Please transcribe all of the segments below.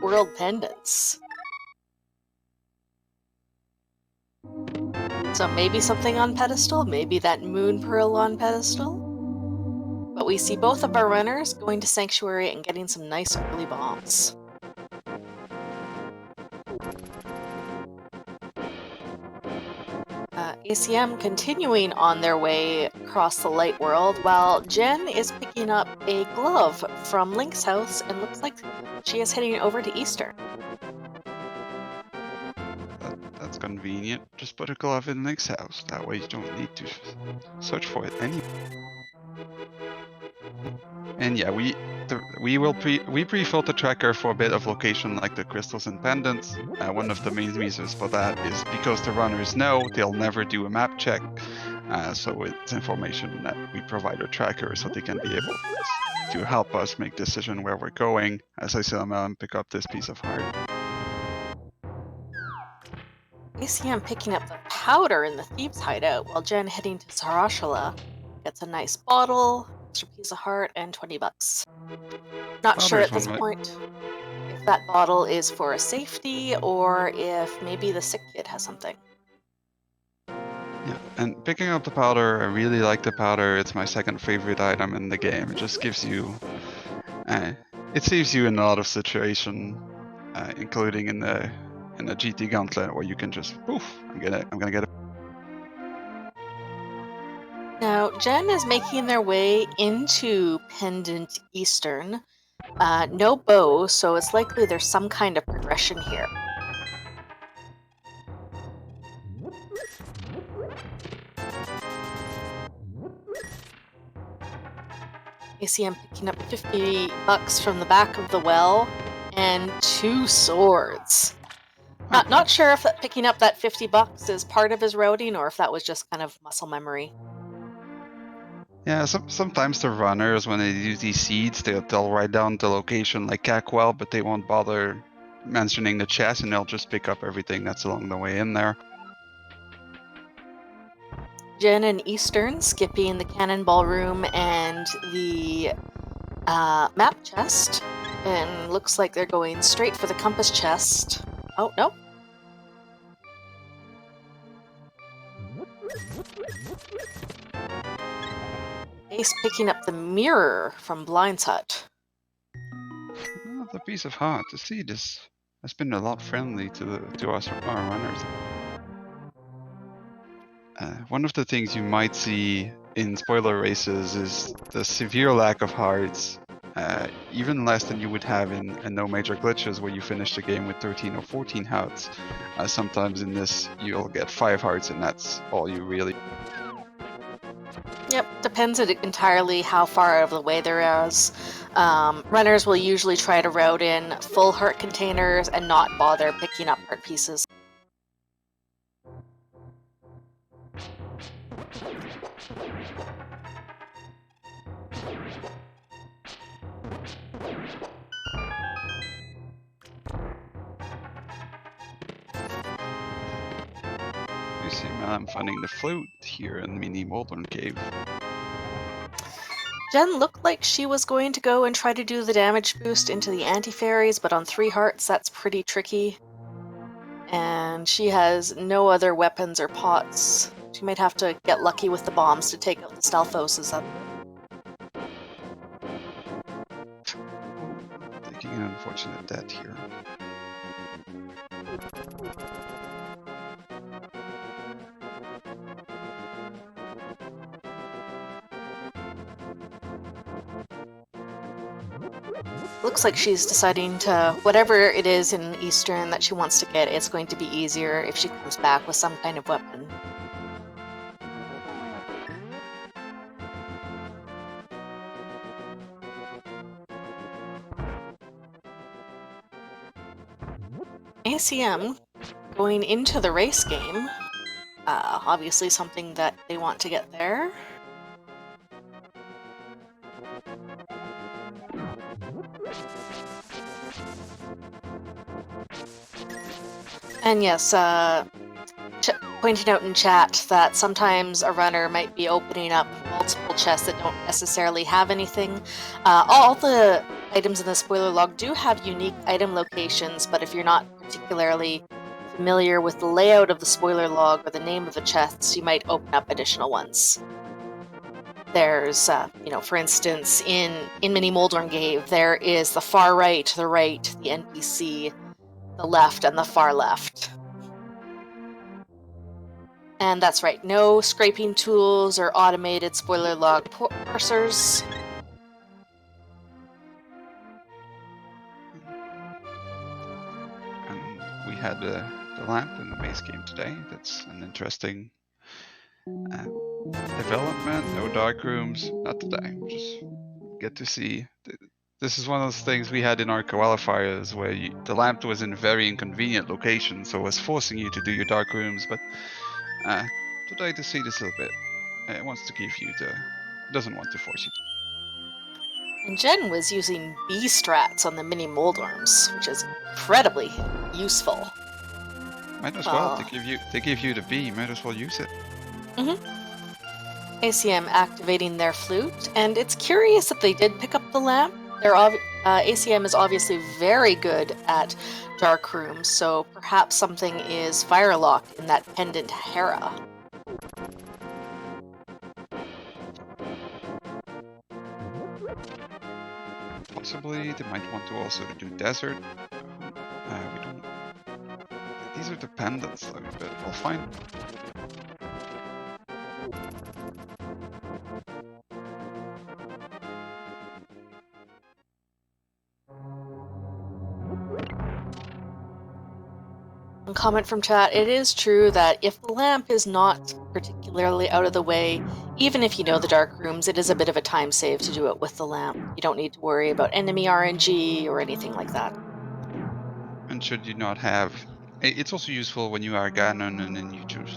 world pendants. So maybe something on pedestal, maybe that moon pearl on pedestal. But we see both of our runners going to Sanctuary and getting some nice early bombs. ACM continuing on their way across the light world, while Jen is picking up a glove from Link's house and looks like she is heading over to Eastern. That's convenient. Just put a glove in Link's house. That way you don't need to search for it anyway. And yeah, we pre-fill the tracker for a bit of location like the crystals and pendants. One of the main reasons for that is because the runners know they'll never do a map check, so it's information that we provide our tracker so they can be able to help us make decision where we're going. As I said, I'm pick up this piece of heart. ACM picking up the powder in the Thieves' Hideout, while Jen heading to Sarashala gets a nice bottle, extra piece of heart, and 20 bucks. Not sure at this point if that bottle is for a safety or if maybe the sick kid has something. Yeah, and picking up the powder, I really like the powder. It's my second favorite item in the game. It just gives you, it saves you in a lot of situations, including in the GT Gauntlet where you can just poof, I'm gonna get it. Now Jen is making their way into Pendant Eastern. No bow, so it's likely there's some kind of progression here. ACM picking up 50 bucks from the back of the well and 2 swords. Not sure if picking up that 50 bucks is part of his routing or if that was just kind of muscle memory. Yeah, sometimes the runners, when they use these seeds, they'll write down the location like Acmlm, but they won't bother mentioning the chest, and they'll just pick up everything that's along the way in there. Jen and Eastern skipping the cannonball room and the map chest, and looks like they're going straight for the compass chest. Oh, no. Ace picking up the mirror from Blind's hut. Oh, the piece of heart. The seed has been a lot friendly to us, our runners. One of the things you might see in spoiler races is the severe lack of hearts, even less than you would have in No Major Glitches where you finish the game with 13 or 14 hearts. Sometimes in this you'll get 5 hearts and that's all you really... Yep, depends entirely how far out of the way there is. Runners will usually try to route in full heart containers and not bother picking up heart pieces. You see, I'm finding the flute here in Mini Molten Cave. Jen looked like she was going to go and try to do the damage boost into the anti-fairies, but on 3 hearts that's pretty tricky. And she has no other weapons or pots. She might have to get lucky with the bombs to take out the Stelphoses up. Taking an unfortunate death here. Looks like she's deciding to, whatever it is in Eastern that she wants to get, it's going to be easier if she comes back with some kind of weapon. ACM going into the race game, obviously something that they want to get there. And yes, pointing out in chat that sometimes a runner might be opening up multiple chests that don't necessarily have anything. All the items in the spoiler log do have unique item locations, but if you're not particularly familiar with the layout of the spoiler log or the name of the chests, you might open up additional ones. There's, for instance, in Mini Moldorm Cave, there is the far right, the NPC, the left, and the far left. And that's right, no scraping tools or automated spoiler log parsers. And we had the lamp in the base game today. That's an interesting development. No dark rooms, not today. Just get to see. This is one of those things we had in our qualifiers where the lamp was in a very inconvenient location, so it was forcing you to do your dark rooms. But today to see this a little bit, it wants to give you the, doesn't want to force you. And Jen was using B strats on the mini Moldorms, which is incredibly useful. Might as well. They give you the B. Might as well use it. ACM activating their flute, and it's curious that they did pick up the lamp. ACM is obviously very good at dark rooms, so perhaps something is fire-locked in that pendant Hera. Possibly they might want to also do desert. We don't. These are dependents, though, but we'll find. A comment from chat, it is true that if the lamp is not particularly out of the way, even if you know the dark rooms, it is a bit of a time save to do it with the lamp. You don't need to worry about enemy RNG or anything like that. And should you not have... It's also useful when you are Ganon and then you choose...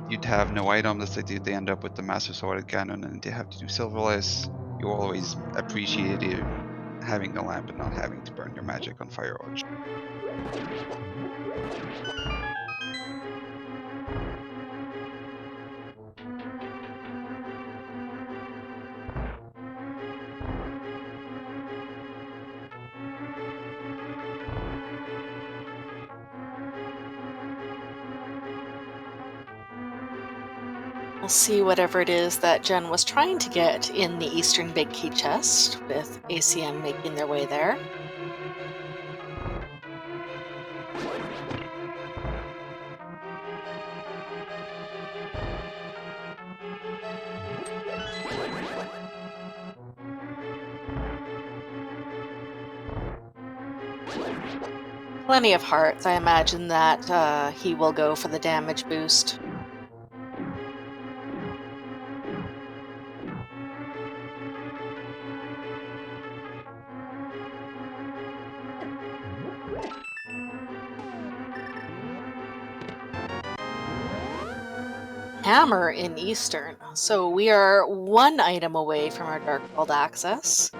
You'd have no item, let's say they end up with the Master Sword at Ganon and they have to do Silverless. You always appreciate having the lamp and not having to burn your magic on Fire Orge. We'll see whatever it is that Jen was trying to get in the Eastern Big Key chest, with ACM making their way there. Plenty of hearts. I imagine that he will go for the damage boost. Hammer in Eastern. So we are one item away from our Dark World access.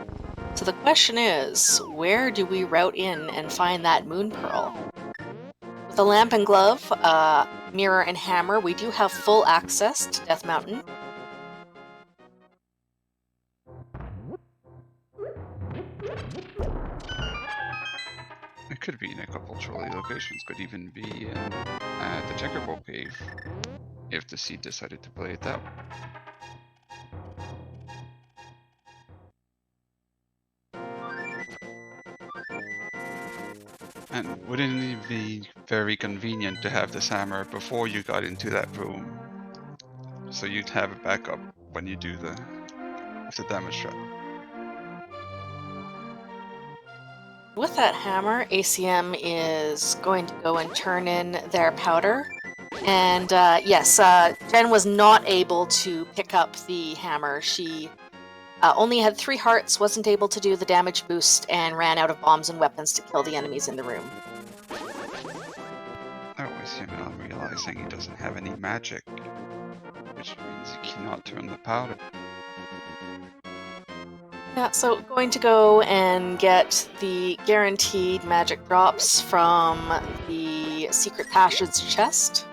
So the question is, where do we route in and find that Moon Pearl? With a lamp and glove, mirror and hammer, we do have full access to Death Mountain. It could be in a couple trolley locations, could even be in the Checkerboard Cave, if the seed decided to play it out. And wouldn't it be very convenient to have this hammer before you got into that room? So you'd have a backup when you do the damage trap. With that hammer, ACM is going to go and turn in their powder. And yes, Jen was not able to pick up the hammer. She only had 3 hearts, wasn't able to do the damage boost, and ran out of bombs and weapons to kill the enemies in the room. That was him not realizing he doesn't have any magic, which means he cannot turn the powder. Yeah, so going to go and get the guaranteed magic drops from the secret passage chest.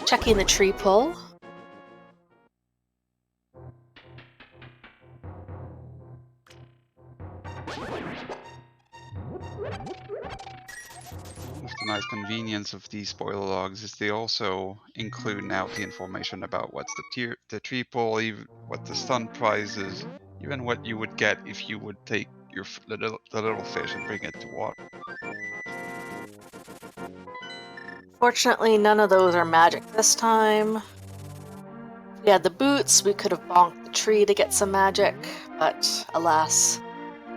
Checking the tree pull. nice convenience of these spoiler logs is they also include now the information about what's the tree pull, even what the stunt prize is, even what you would get if you would take your the little fish and bring it to water. Fortunately, none of those are magic this time. If we had the boots, we could have bonked the tree to get some magic, but alas,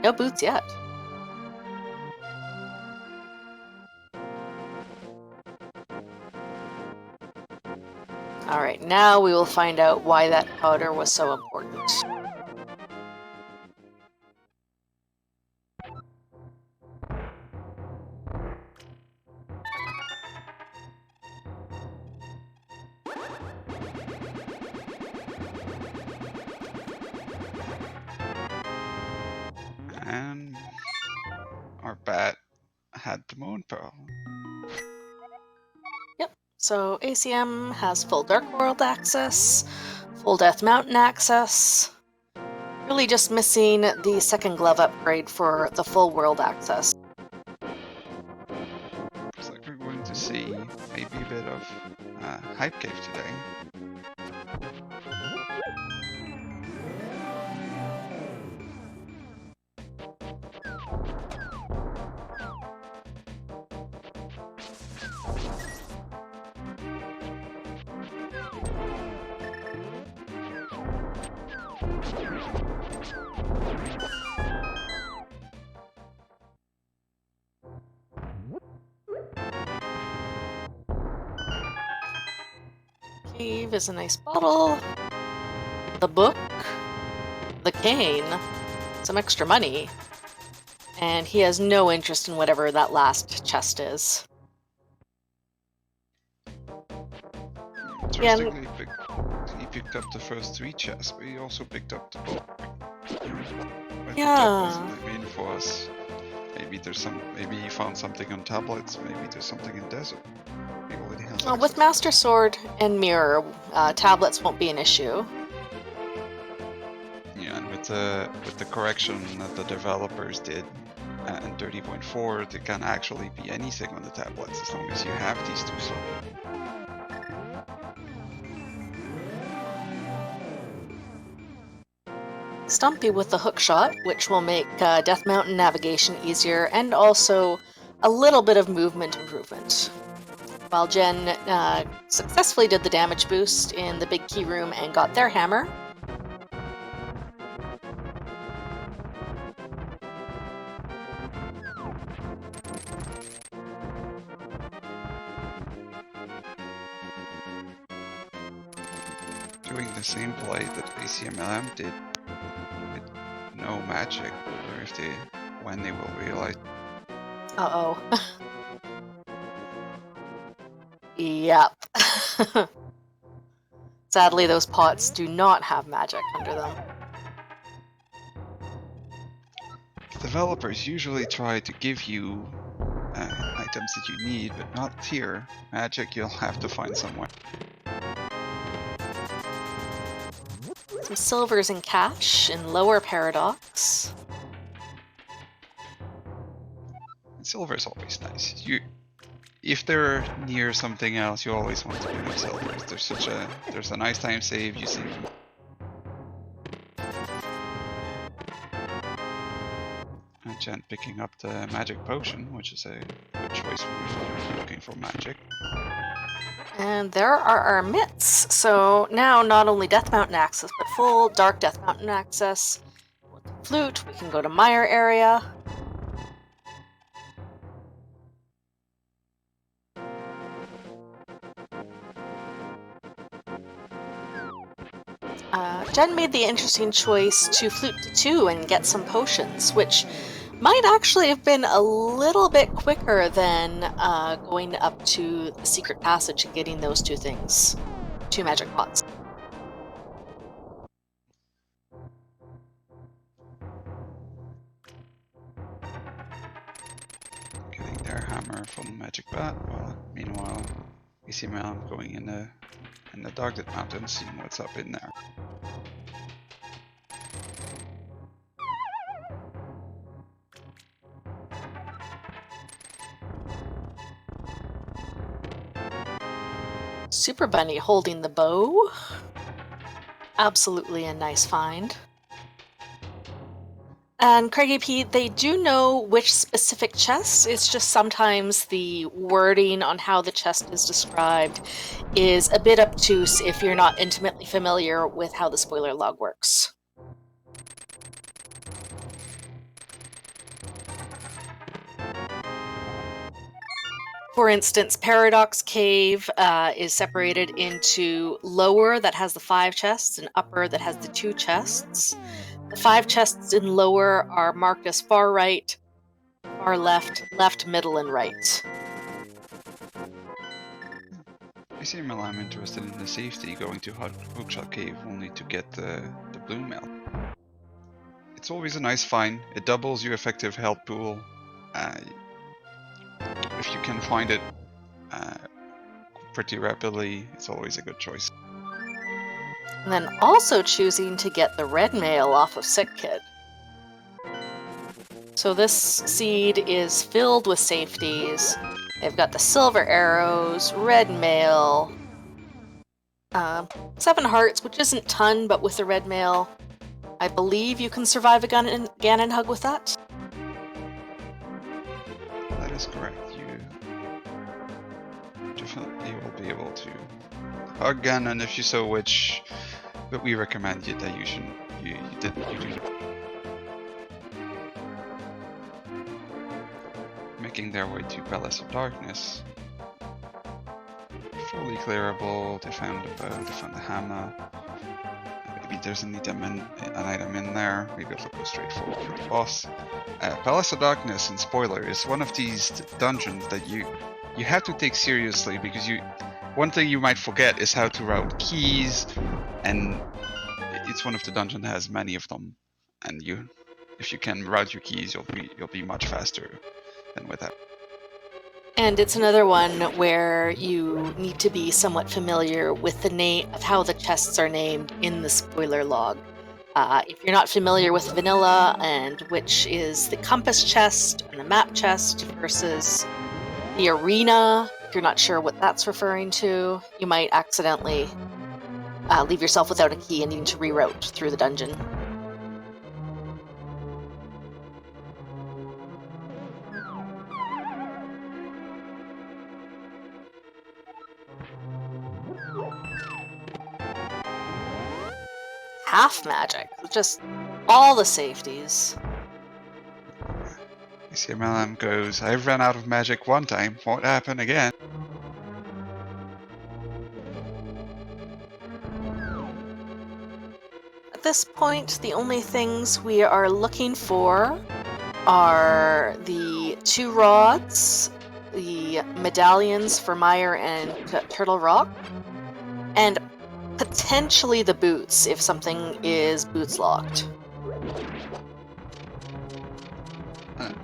no boots yet. Alright, now we will find out why that powder was so important. And our bat had the moon pearl. Yep, so ACM has full Dark World access, full Death Mountain access. Really just missing the second glove upgrade for the full world access. Looks like we're going to see maybe a bit of Hype Cave today. Cave is a nice bottle. The book. The cane. Some extra money. And he has no interest in whatever that last chest is. Interestingly, he picked up the first 3 chests, but he also picked up the book. But Yeah. that wasn't the main for us. Maybe he found something on tablets, maybe there's something in desert. With Master Sword and Mirror, tablets won't be an issue. Yeah, and with the correction that the developers did in 30.4, there can actually be anything on the tablets as long as you have these 2 swords. Stumpy with the hook shot, which will make Death Mountain navigation easier, and also a little bit of movement improvement. While Jen successfully did the damage boost in the big key room and got their hammer. Doing the same play that Acmlm did with no magic, or when they will realize. Uh-oh. Yep. Sadly, those pots do not have magic under them. Developers usually try to give you items that you need, but not here. Magic you'll have to find somewhere. Some silvers and cash in Lower Paradox. And silver is always nice. If they're near something else, you always want to pick up silvers. There's a nice time save. You see. And Jen picking up the magic potion, which is a good choice when you're looking for magic. And there are our mitts. So now not only Death Mountain access, but full Dark Death Mountain access. With the flute, we can go to Mire area. Jen made the interesting choice to flute to 2 and get some potions, which might actually have been a little bit quicker than going up to the secret passage and getting those 2 things. 2 magic pots. Getting their hammer from the magic bat. Well, meanwhile, Acmlm going in the Dark Death Mountain, seeing what's up in there. Super Bunny holding the bow. Absolutely a nice find. And Craigie P, they do know which specific chest. It's just sometimes the wording on how the chest is described is a bit obtuse if you're not intimately familiar with how the spoiler log works. For instance, Paradox Cave is separated into lower that has the 5 chests and upper that has the 2 chests. The 5 chests in lower are marked as far right, far left, left, middle, and right. ACML, I'm interested in the safety going to Hookshot Cave only to get the blue mail. It's always a nice find. It doubles your effective health pool. If you can find it pretty rapidly, it's always a good choice. And then also choosing to get the red mail off of Sick Kid. So this seed is filled with safeties. They've got the silver arrows, red mail, 7 hearts, which isn't ton, but with the red mail, I believe you can survive a Ganon hug with that. That is correct. You definitely will be able to hug Ganon if you so wish, but we recommend you that you shouldn't. You do. Making their way to Palace of Darkness. Fully clearable. They found the bow. They found the hammer. Maybe there's an item in there. Maybe it'll go straight forward for the boss. Palace of Darkness, and spoiler, is one of these dungeons that you have to take seriously, because one thing you might forget is how to route keys, and it's one of the dungeons that has many of them. And if you can route your keys, you'll be much faster than without. And it's another one where you need to be somewhat familiar with the name of how the chests are named in the spoiler log. If you're not familiar with vanilla and which is the compass chest and the map chest versus the arena, if you're not sure what that's referring to, you might accidentally leave yourself without a key and need to reroute through the dungeon. Half magic, just all the safeties. ACMLM goes, I've run out of magic one time, won't happen again. At this point, the only things we are looking for are the 2 rods, the medallions for Mire and Turtle Rock, and potentially the boots if something is boots locked. And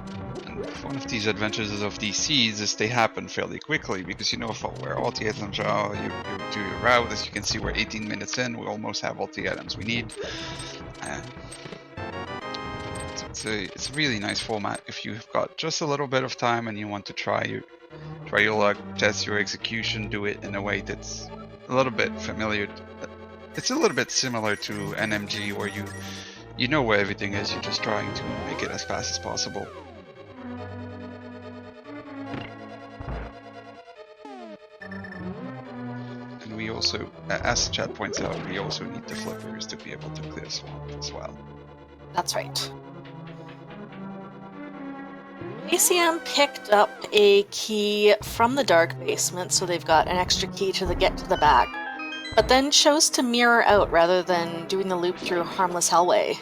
one of these advantages of these seeds is they happen fairly quickly, because you know where all the items are. You do your route. As you can see, we're 18 minutes in. We almost have all the items we need. It's a really nice format if you've got just a little bit of time and you want to try your luck, test your execution, do it in a way that's a little bit familiar. It's a little bit similar to NMG, where you know where everything is, you're just trying to make it as fast as possible. And we also, as the chat points out, we also need the flippers to be able to clear swamp as well. That's right. ACM picked up a key from the dark basement, so they've got an extra key to get to the back, but then chose to mirror out rather than doing the loop through Harmless Hellway.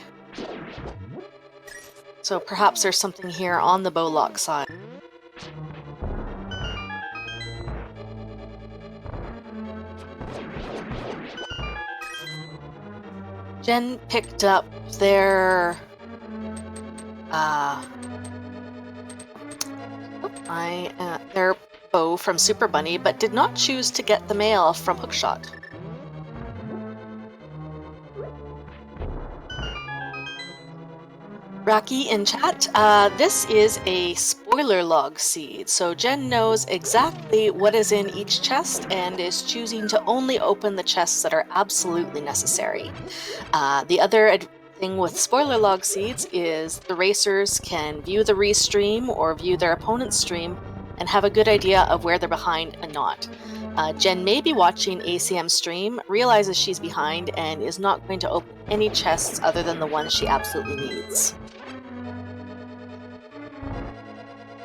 So perhaps there's something here on the Bowlock side. Jen picked up their their bow from Super Bunny, but did not choose to get the mail from Hookshot. Rocky in chat, this is a spoiler log seed, so Jen knows exactly what is in each chest and is choosing to only open the chests that are absolutely necessary. The other thing with spoiler log seeds is the racers can view the restream or view their opponent's stream and have a good idea of where they're behind and not. Jen may be watching ACM stream, realizes she's behind, and is not going to open any chests other than the ones she absolutely needs.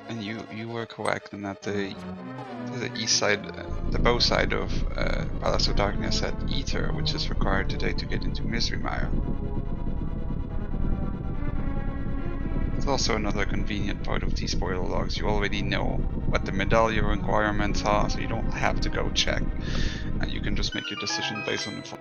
And you were correct in that the east side, the bow side of Palace of Darkness had Ether, which is required today to get into Misery Mire. It's also another convenient part of these spoiler logs. You already know what the medallion requirements are, so you don't have to go check. And you can just make your decision based on the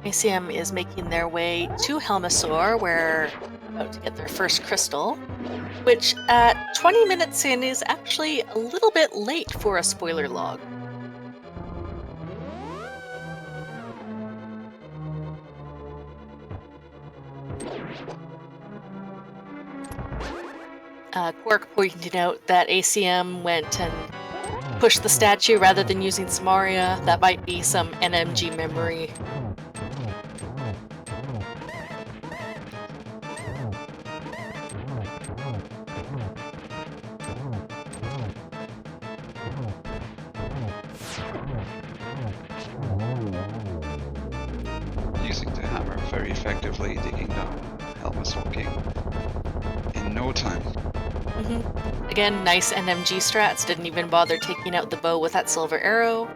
ACM is making their way to Helmasaur, where they're about to get their first crystal, which at 20 minutes in is actually a little bit late for a spoiler log. Quark pointed out that ACM went and pushed the statue rather than using Samaria. That might be some NMG memory. using the hammer very effectively, taking down Helmasaur King in no time. Again, nice NMG strats, didn't even bother taking out the bow with that silver arrow.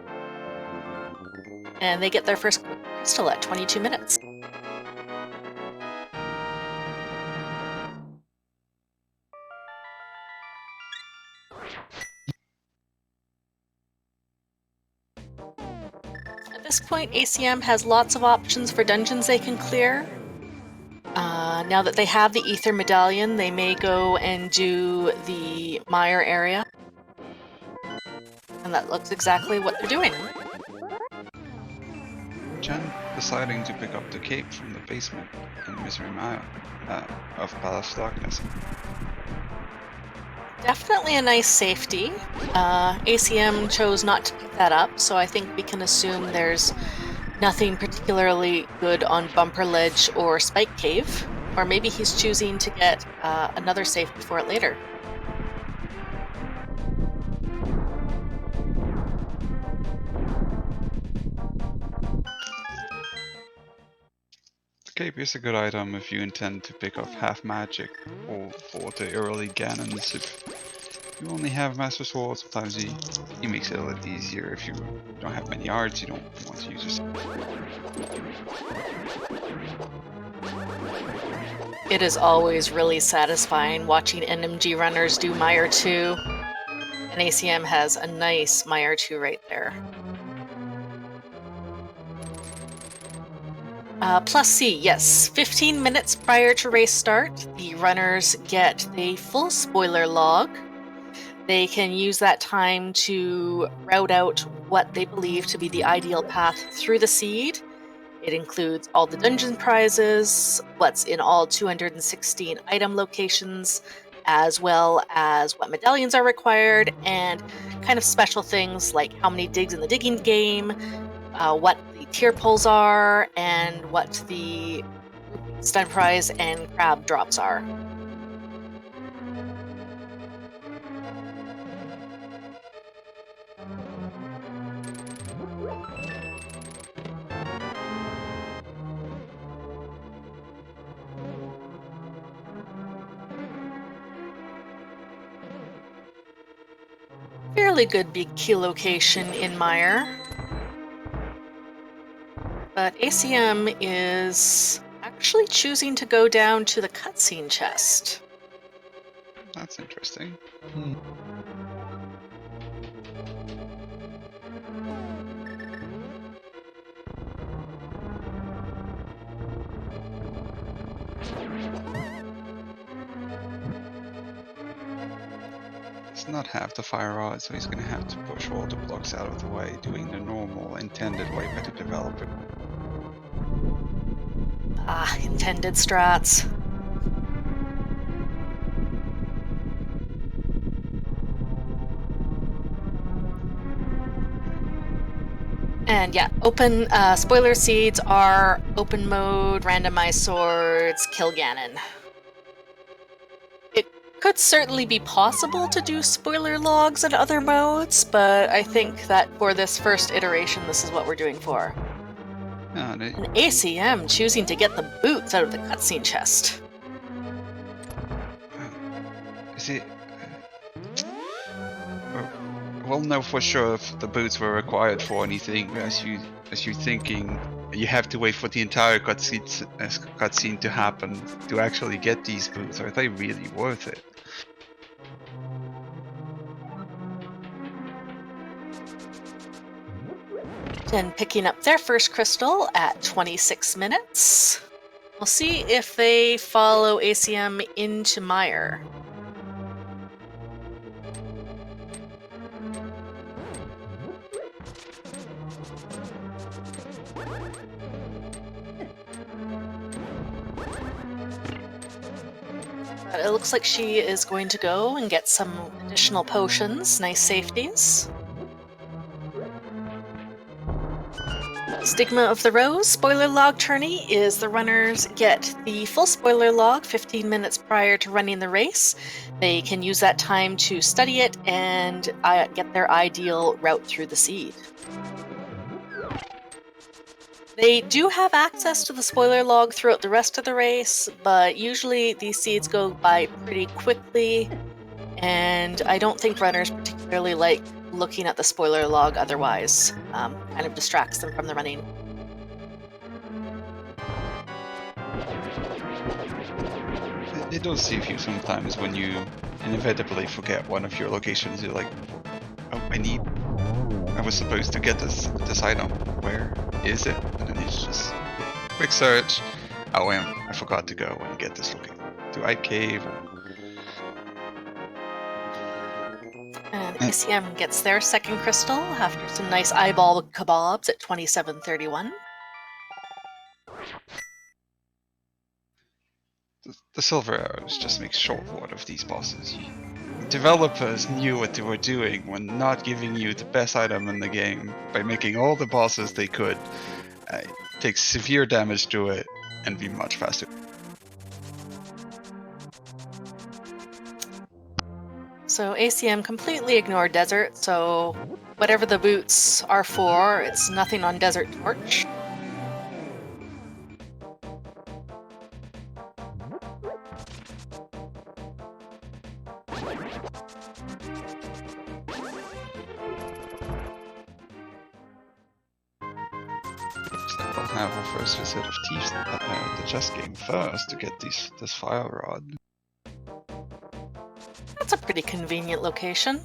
And they get their first crystal at 22 minutes. At this point, ACM has lots of options for dungeons they can clear. Now that they have the Ether Medallion, they may go and do the Mire area. And that looks exactly what they're doing. Jen deciding to pick up the cape from the basement in Misery Mire of Palace of Darkness. Definitely a nice safety. ACM chose not to pick that up, so I think we can assume there's nothing particularly good on Bumper Ledge or Spike Cave. Or maybe he's choosing to get another safe before it later. The cape is a good item if you intend to pick up half magic, or for the early Ganons. If you only have Master Sword, sometimes he makes it a little easier. If you don't have many arts, you don't want to use yourself. It is always really satisfying watching NMG runners do Mire 2. And ACM has a nice Mire 2 right there. Plus C, yes. 15 minutes prior to race start, the runners get the full spoiler log. They can use that time to route out what they believe to be the ideal path through the seed. It includes all the dungeon prizes, what's in all 216 item locations, as well as what medallions are required, and kind of special things like how many digs in the digging game, what the tier pulls are, and what the stun prize and crab drops are. Fairly good big key location in Mire. But ACM is actually choosing to go down to the cutscene chest. That's interesting. does not have the fire rod, so he's going to have to push all the blocks out of the way, doing the normal, intended way by the developer. Ah, intended strats. And yeah, open spoiler seeds are open mode, randomized swords, kill Ganon. It could certainly be possible to do spoiler logs in other modes, but I think that for this first iteration, this is what we're doing for. An ACM choosing to get the boots out of the cutscene chest. Is it? We'll know for sure if the boots were required for anything. As you're thinking, you have to wait for the entire cutscene to happen to actually get these boots. Are they really worth it? Then picking up their first crystal at 26 minutes. We'll see if they follow ACM into Mire. But it looks like she is going to go and get some additional potions, nice safeties. Stigma of the Rose spoiler log tourney is the runners get the full spoiler log 15 minutes prior to running the race. They can use that time to study it and get their ideal route through the seed. They do have access to the spoiler log throughout the rest of the race, but usually these seeds go by pretty quickly, and I don't think runners particularly like looking at the spoiler log otherwise. Kind of distracts them from the running. It does save you sometimes when you inevitably forget one of your locations. You're like, oh, I was supposed to get this item. Where is it? And then it's just quick search. Oh, I forgot to go and get this looking. Do I cave? And ACM gets their second crystal after some nice eyeball kebabs at 27:31. The silver arrows just make short work of these bosses. Developers knew what they were doing when not giving you the best item in the game by making all the bosses they could take severe damage to it and be much faster. So ACM completely ignored desert, so whatever the boots are for, it's nothing on Desert Torch. We'll have our first visit of Thieves the chess game first to get this fire rod. That's a pretty convenient location.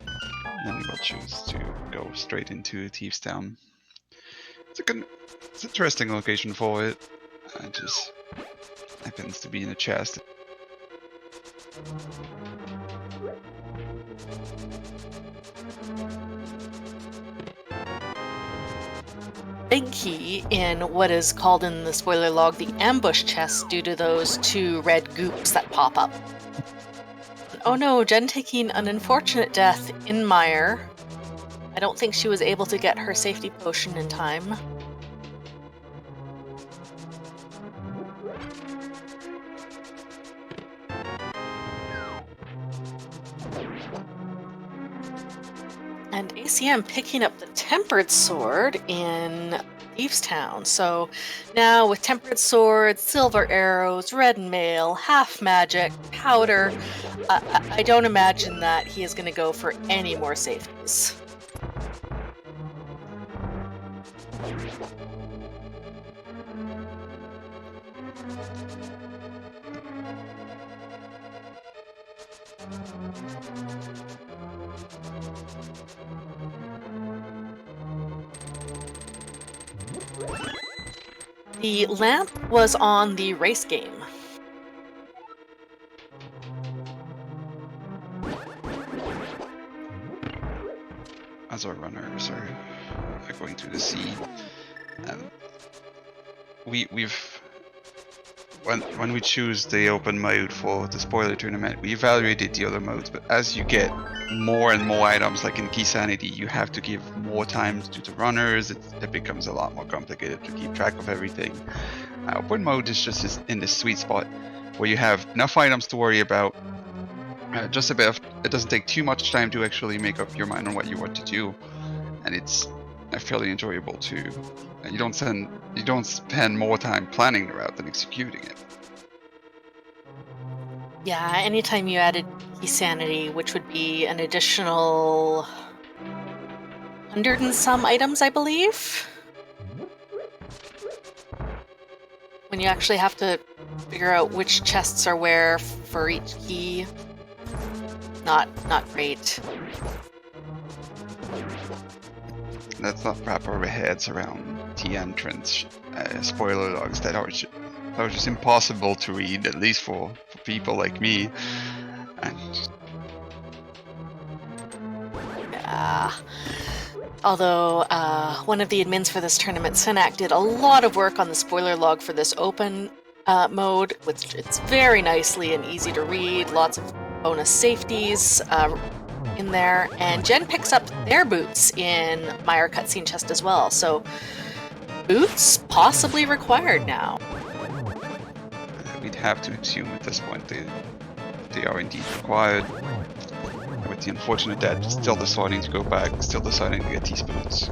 And then we'll choose to go straight into Thieves Town. It's an interesting location for it. It just happens to be in a chest. Big key in what is called in the spoiler log the ambush chest due to those two red goops that pop up. Oh no, Jen taking an unfortunate death in Mire. I don't think she was able to get her safety potion in time. And ACM picking up the Tempered Sword in Thieves Town. So now with Tempered Sword, Silver Arrows, Red Mail, Half Magic, Powder, I don't imagine that he is going to go for any more safeties. The lamp was on the race game. as our runners are going through the sea. And we've when we choose the open mode for the spoiler tournament, we evaluated the other modes, but as you get more and more items, like in Key Sanity, you have to give more time to the runners. It becomes a lot more complicated to keep track of everything. Open mode is just in this sweet spot where you have enough items to worry about, just a bit of, it doesn't take too much time to actually make up your mind on what you want to do, and it's fairly enjoyable too. You don't spend more time planning the route than executing it. Yeah, anytime you added Key Sanity, which would be an additional 100 and some items, I believe. When you actually have to figure out which chests are where for each key. Not great. Let's not wrap our heads around the entrance spoiler logs that are just impossible to read, at least for people like me. And yeah. Although one of the admins for this tournament, Senak, did a lot of work on the spoiler log for this open mode, which it's very nicely and easy to read. Lots of bonus safeties in there, and Jen picks up their boots in Meyer cutscene chest as well. So boots possibly required now. we'd have to assume at this point they are indeed required. With the unfortunate dad still deciding to go back, still deciding to get these boots.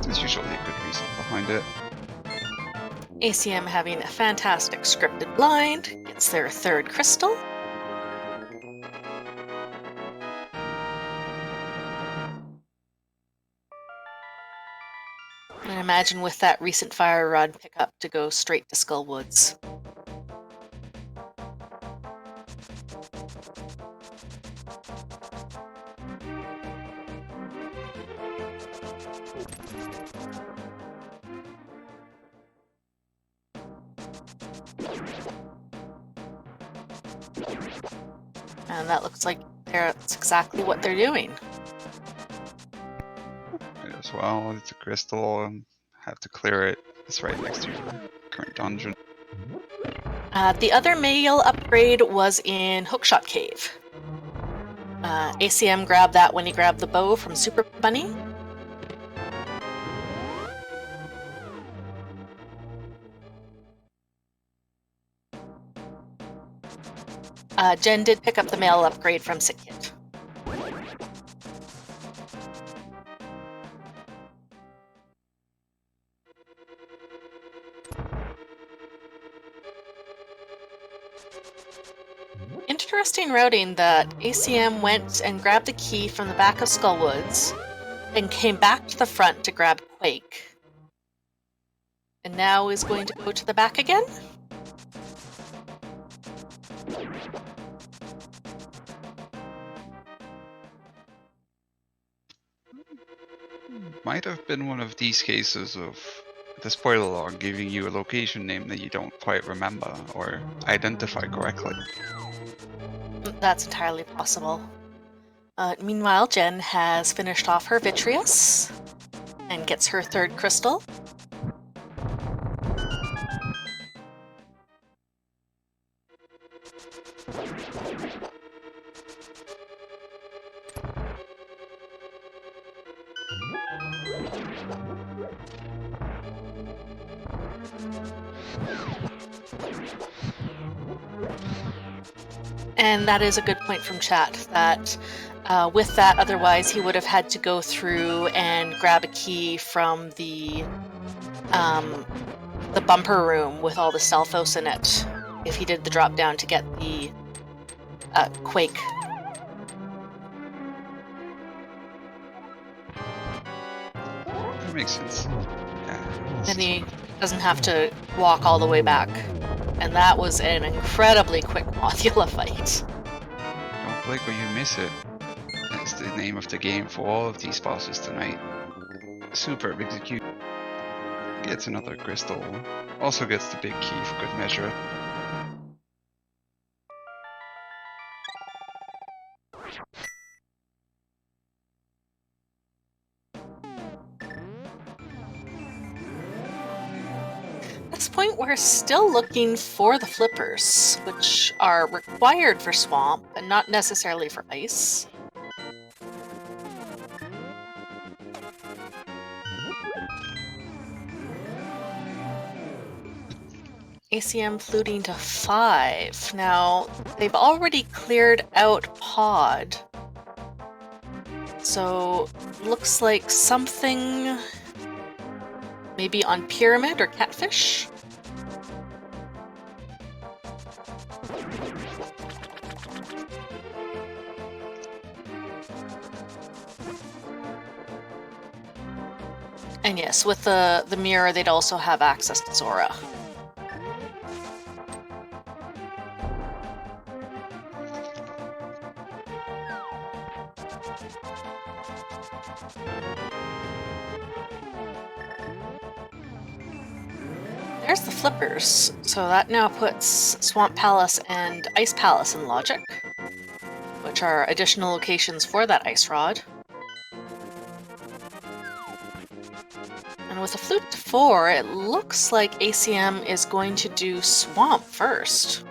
There's usually a good reason behind it. ACM having a fantastic scripted blind, gets their third crystal. And imagine with that recent fire rod pickup to go straight to Skullwoods. And that looks like that's exactly what they're doing. As well, it's a crystal, and have to clear it. It's right next to your current dungeon. The other mail upgrade was in Hookshot Cave. ACM grabbed that when he grabbed the bow from Super Bunny. Jen did pick up the mail upgrade from Sitkit. Interesting routing that ACM went and grabbed the key from the back of Skullwoods and came back to the front to grab Quake. And now is going to go to the back again? Might have been one of these cases of the spoiler log giving you a location name that you don't quite remember or identify correctly. That's entirely possible. Meanwhile, Jen has finished off her Vitreous and gets her third crystal. And that is a good point from chat, that with that, otherwise he would have had to go through and grab a key from the bumper room with all the Stalfos in it, if he did the drop down to get the Quake. That makes sense. Yeah. Then he doesn't have to walk all the way back. And that was an incredibly quick Mothula fight. Don't blink or you miss it. That's the name of the game for all of these bosses tonight. Superb execution. Gets another crystal. Also gets the big key for good measure. this point, we're still looking for the flippers, which are required for swamp and not necessarily for ice. ACM fluting to 5. Now, they've already cleared out pod. So, looks like something maybe on pyramid or catfish? And yes, with the mirror, they'd also have access to Zora. There's the flippers, so that now puts Swamp Palace and Ice Palace in logic, which are additional locations for that ice rod. And with a flute to 4, it looks like ACM is going to do Swamp first.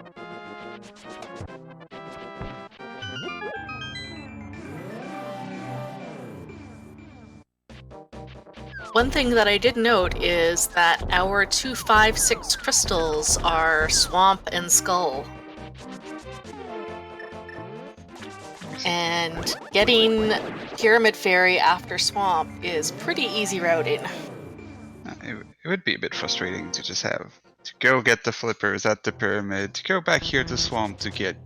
One thing that I did note is that our 2, 5, 6 crystals are Swamp and Skull. And getting Pyramid Fairy after Swamp is pretty easy routing. It would be a bit frustrating to just have to go get the flippers at the pyramid, to go back here to Swamp to get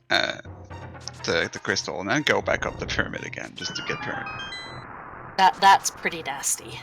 the crystal, and then go back up the pyramid again just to get pyramid. That's pretty nasty.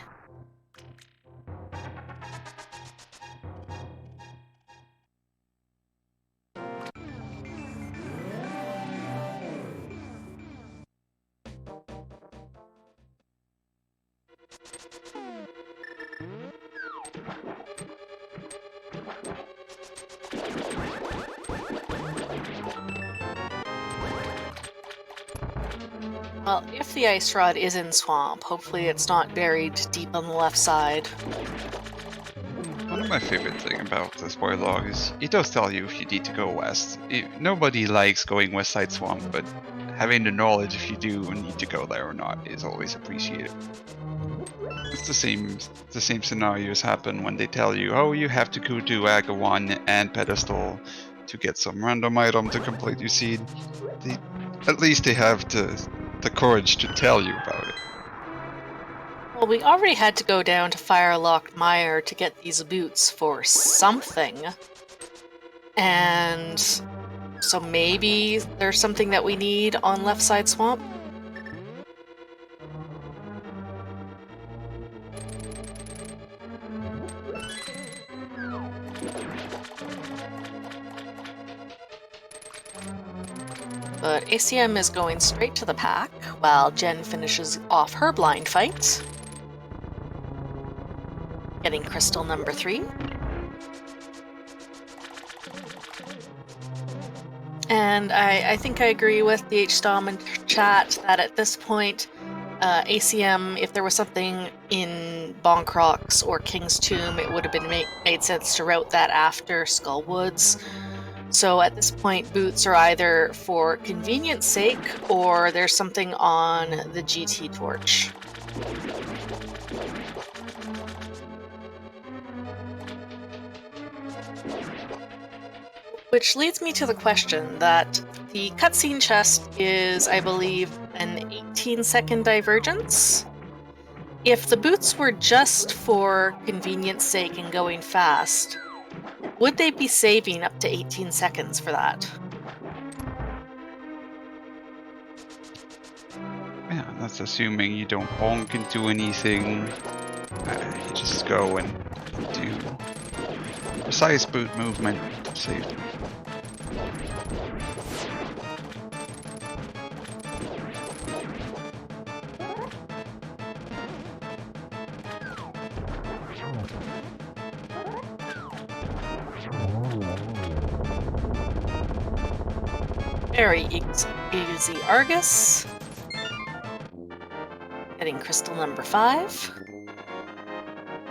Well, if the ice rod is in Swamp, hopefully it's not buried deep on the left side. One of my favorite things about the spoiler log is it does tell you if you need to go west. Nobody likes going west side Swamp, but having the knowledge if you do need to go there or not is always appreciated. It's the same scenarios happen when they tell you, oh, you have to go to Aga 1 and Pedestal to get some random item to complete your seed. At least they have the courage to tell you about it. Well, we already had to go down to Firelock Mire to get these boots for something. And so maybe there's something that we need on left side Swamp? But ACM is going straight to the pack, while Jen finishes off her blind fight. Getting crystal number 3. And I think I agree with the H-Stom in chat that at this point, ACM, if there was something in Bonkrox or King's Tomb, it would have been made sense to route that after Skullwoods. So at this point, boots are either for convenience sake or there's something on the GT torch. Which leads me to the question that the cutscene chest is, I believe, an 18-second divergence. If the boots were just for convenience sake and going fast, would they be saving up to 18 seconds for that? Yeah, that's assuming you don't bonk into anything. You just go and do precise boot movement to save them. Very easy Argus. Getting crystal number 5.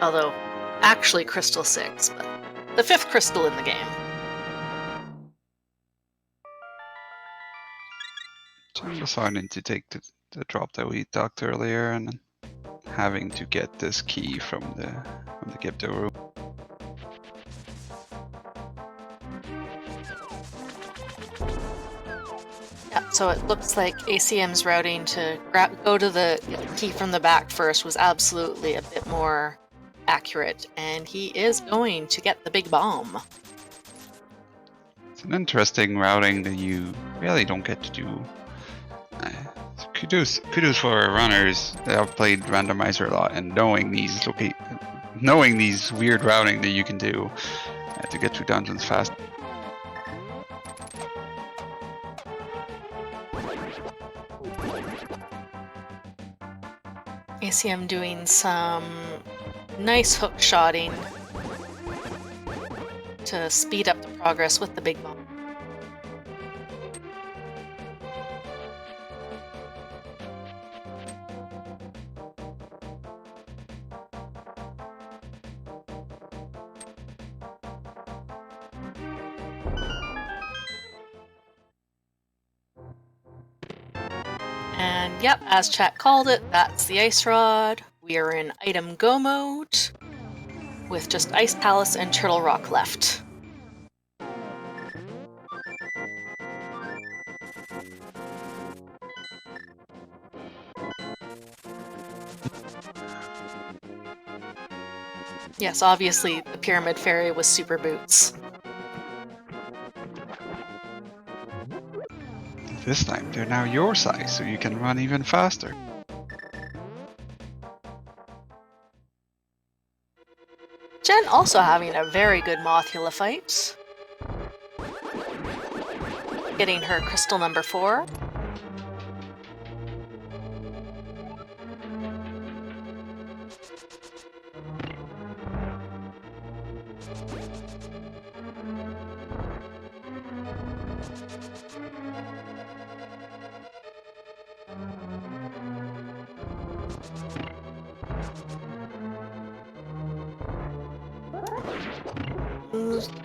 Although, actually Crystal 6, but the 5th crystal in the game. Deciding to take the drop that we talked earlier and having to get this key from the Gipto room. Yeah, so it looks like ACM's routing to go to the key from the back first was absolutely a bit more accurate, and he is going to get the big bomb. It's an interesting routing that you really don't get to do. Kudos for runners that have played Randomizer a lot and knowing these weird routing that you can do to get through dungeons fast. ACM doing some nice hook shotting to speed up the progress with the big bomb. And yep, as chat called it, that's the ice rod. We are in item go mode with just Ice Palace and Turtle Rock left. Yes, obviously the Pyramid Fairy was super boots. This time they're now your size, so you can run even faster. Jen also having a very good Mothula fight. Getting her crystal number 4.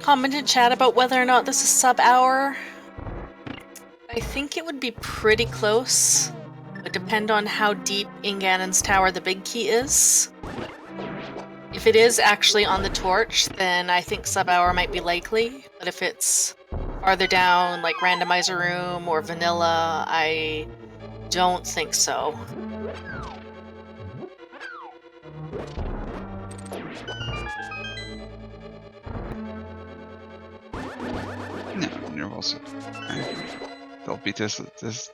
Commented chat about whether or not this is sub-hour. I think it would be pretty close. It would depend on how deep in Ganon's tower the big key is. If it is actually on the torch, then I think sub-hour might be likely. But if it's farther down, like Randomizer room or vanilla, I don't think so. No, also there'll be this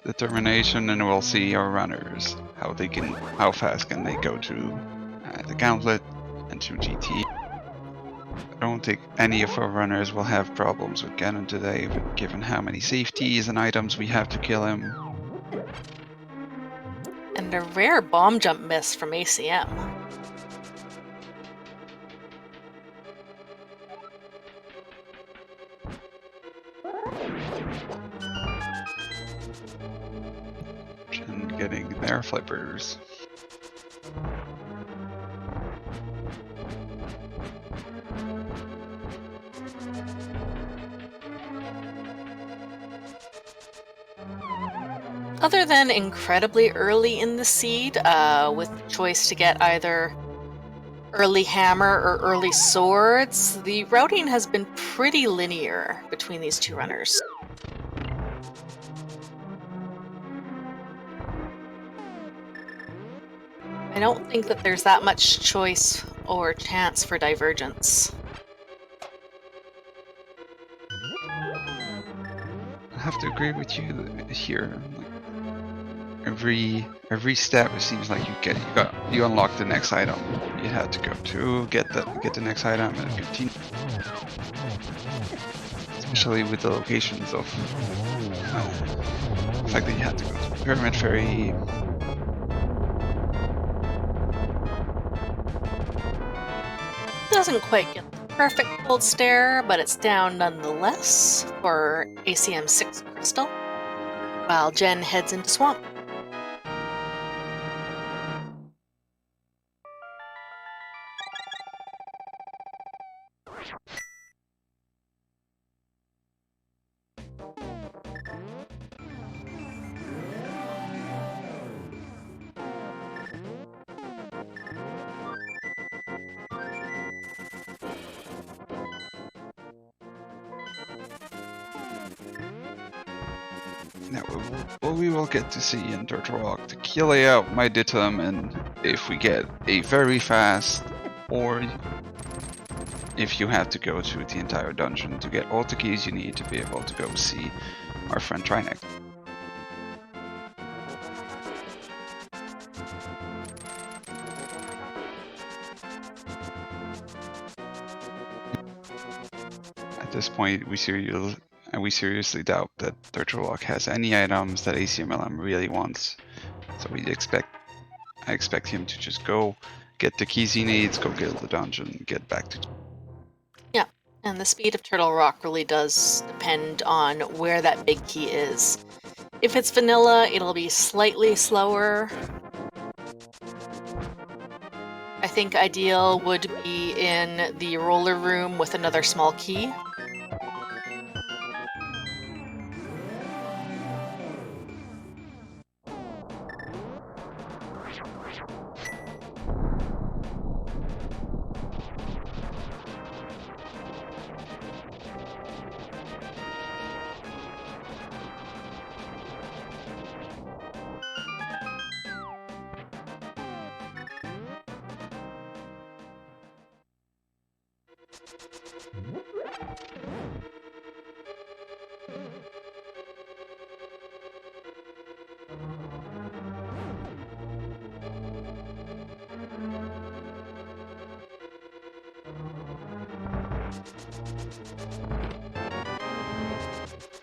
determination, and we'll see our runners how fast can they go to the gauntlet and to GT. I don't think any of our runners will have problems with Ganon today, given how many safeties and items we have to kill him. And a rare bomb jump miss from ACM. And getting their flippers. Other than incredibly early in the seed, with the choice to get either early hammer or early swords, the routing has been pretty linear between these two runners. I don't think that there's that much choice or chance for divergence. I have to agree with you here. Like, every step, it seems like you unlock the next item you had to go to, get the next item, and continue. Especially with the locations of the fact that you had to go to the Pyramid Fairy. Doesn't quite get the perfect gold stare, but it's down nonetheless for ACM 6 crystal, while Jen heads into Swamp. Now we will get to see in Turtle Rock. The key layout might determine if we get a very fast, or if you have to go through the entire dungeon to get all the keys you need to be able to go see our friend Trinex. At this point, we seriously doubt that Turtle Rock has any items that Acmlm really wants. So I expect him to just go get the keys he needs, go kill the dungeon, get back to. Yeah, and the speed of Turtle Rock really does depend on where that big key is. If it's vanilla, it'll be slightly slower. I think ideal would be in the roller room with another small key.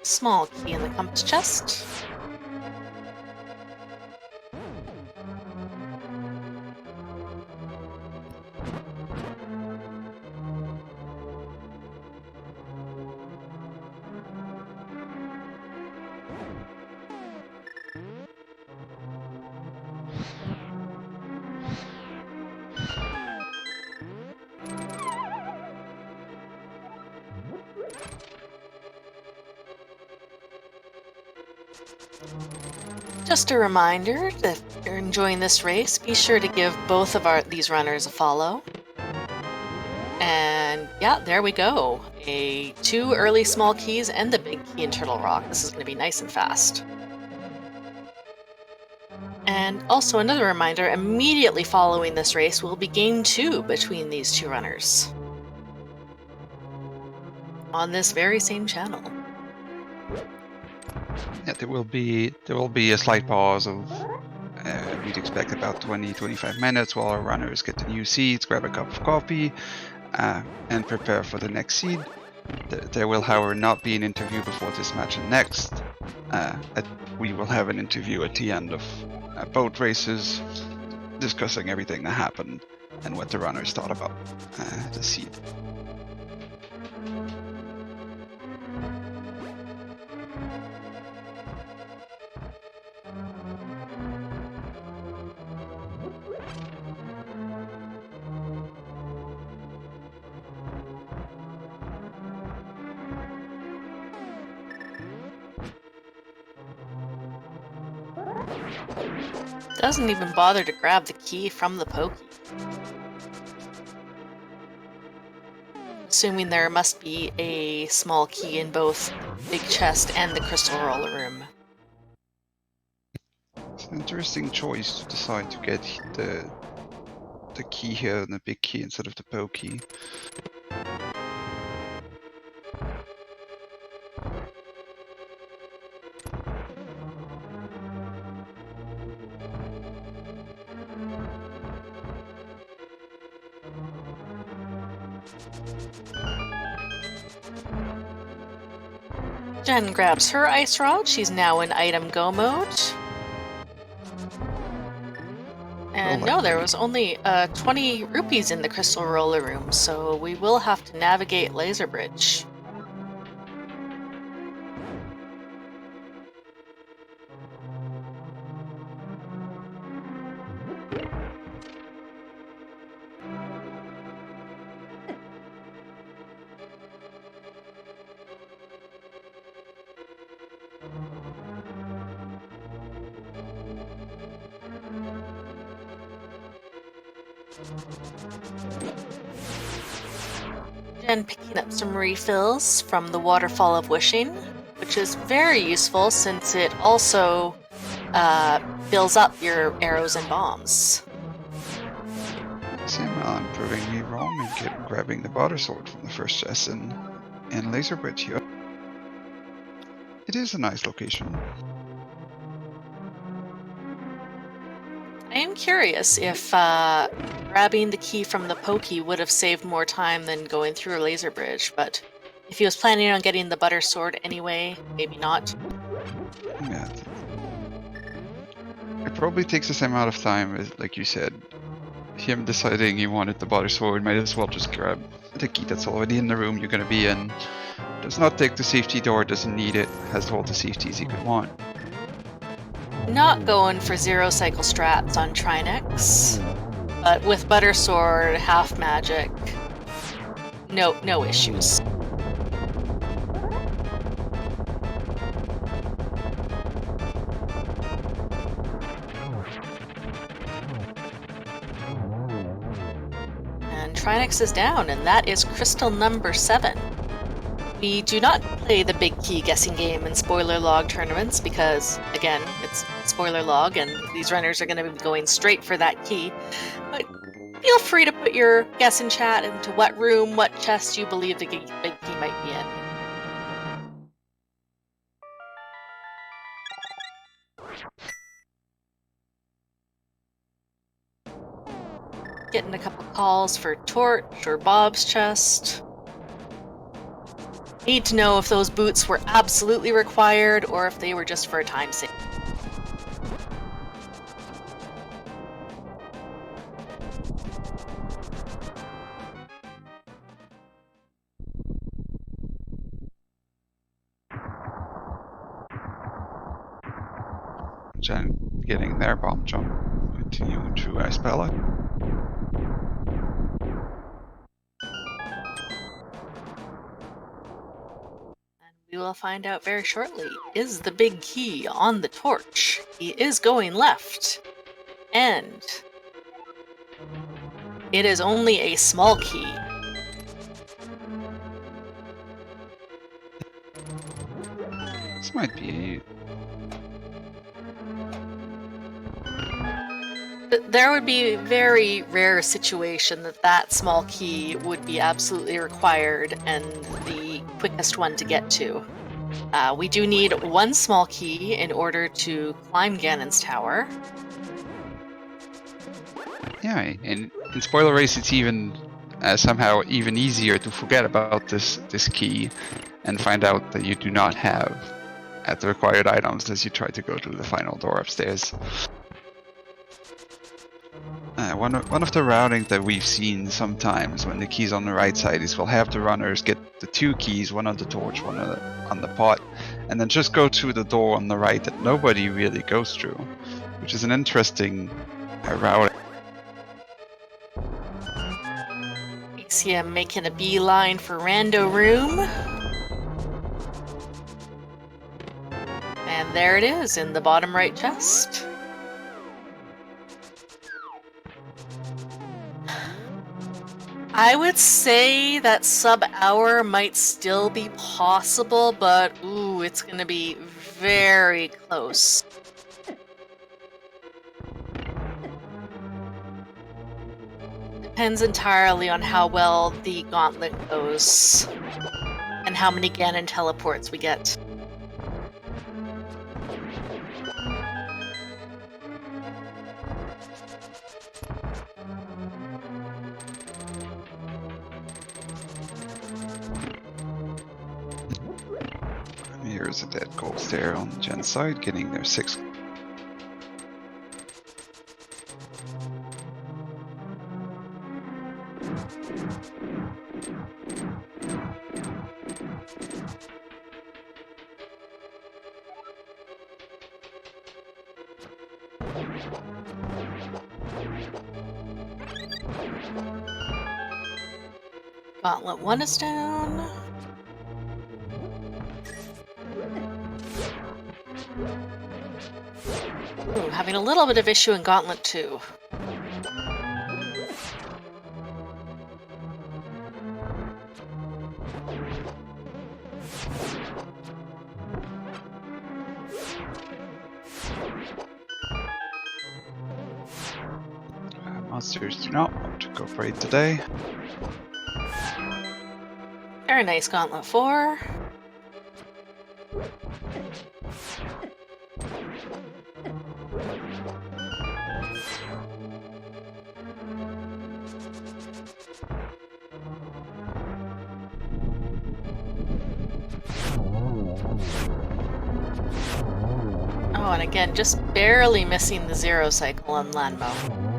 Small key in the compass chest. Just a reminder that if you're enjoying this race, be sure to give both of these runners a follow. And yeah, there we go. Two early small keys and the big key in Turtle Rock. This is going to be nice and fast. And also another reminder, immediately following this race will be game 2 between these two runners on this very same channel. Yeah, there will be a slight pause of we'd expect about 20-25 minutes while our runners get the new seeds, grab a cup of coffee, and prepare for the next seed. There will, however, not be an interview before this match and next. We will have an interview at the end of both races, discussing everything that happened and what the runners thought about the seed. Doesn't even bother to grab the key from the pokey. Assuming there must be a small key in both big chest and the crystal roller room. It's an interesting choice to decide to get the key here and the big key instead of the pokey. Jen grabs her ice rod. She's now in item go mode. And no, there was only 20 rupees in the crystal roller room, so we will have to navigate Laser Bridge. Jen picking up some refills from the Waterfall of Wishing, which which is very useful since it also fills up your arrows and bombs. Sam Allen proving me wrong and grabbing the butter sword from the first chest in Laser Bridge here. It is a nice location. I am curious if grabbing the key from the pokey would have saved more time than going through a laser bridge, but if he was planning on getting the butter sword anyway, maybe not. Yeah. It probably takes the same amount of time as, like you said, him deciding he wanted the butter sword. Might as well just grab the key that's already in the room you're gonna be in. Does not take the safety door, doesn't need it, has all the safeties he could want. Not going for 0 cycle strats on Trinex, but with butter sword, half magic, no issues. And Trinex is down, and that is crystal number 7. We do not play the big key guessing game in spoiler log tournaments because, again, it's spoiler log and these runners are going to be going straight for that key. But feel free to put your guess in chat into what room, what chest you believe the big key might be in. Getting a couple calls for Torch or Bob's chest. Need to know if those boots were absolutely required or if they were just for a time save. Jen getting their bomb jump, continuing through Ice Palette. We will find out very shortly. Is the big key on the torch? He is going left. And it is only a small key. This might be... There would be a very rare situation that small key would be absolutely required and the quickest one to get to. We do need one small key in order to climb Ganon's tower. Yeah, in Spoiler Race it's even somehow even easier to forget about this key and find out that you do not have at the required items as you try to go to the final door upstairs. One of the routing that we've seen sometimes when the key's on the right side is we'll have the runners get the 2 keys, one on the torch, one on the pot, and then just go through the door on the right that nobody really goes through, which is an interesting routing. You see him making a beeline for Rando Room. And there it is in the bottom right chest. I would say that sub-hour might still be possible, but ooh, it's gonna be very close. Depends entirely on how well the gauntlet goes and how many Ganon teleports we get. Here's a dead ghost there on Jen's side, getting their 6. Gauntlet 1 is down. Ooh, having a little bit of issue in Gauntlet 2. Monsters do not want to cooperate today. Very nice, Gauntlet 4. Oh, and again, just barely missing the 0 cycle on Landmo.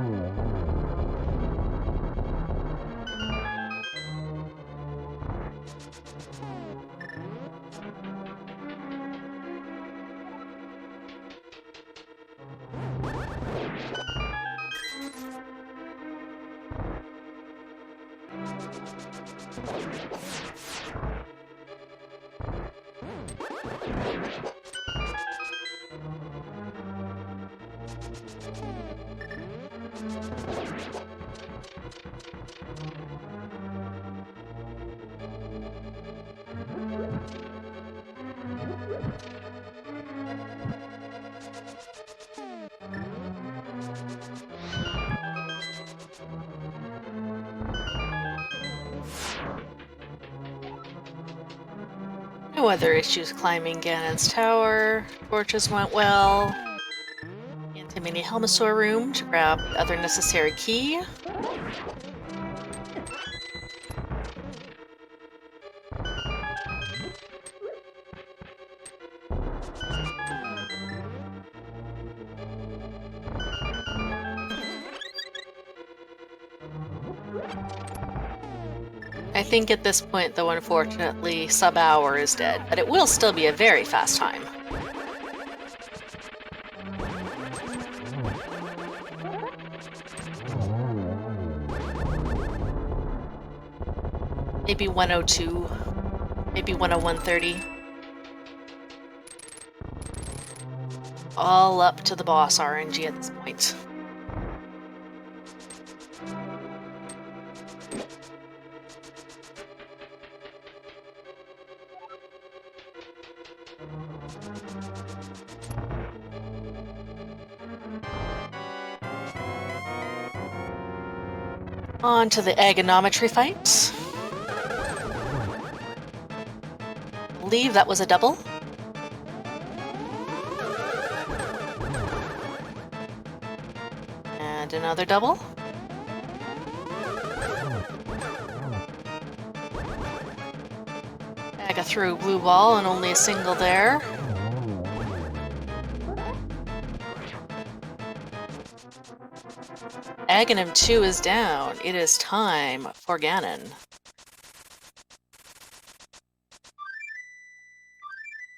No other issues climbing Ganon's tower. Torches went well. Into Mini Helmasaur room to grab the other necessary key. I think at this point, though, unfortunately, sub-hour is dead, but it will still be a very fast time. Maybe 102, maybe 101.30. All up to the boss RNG at this point. On to the agonometry fight. I believe that was a double. And another double. Aga threw blue ball and only a single there. Acmlm 2 is down. It is time for Ganon.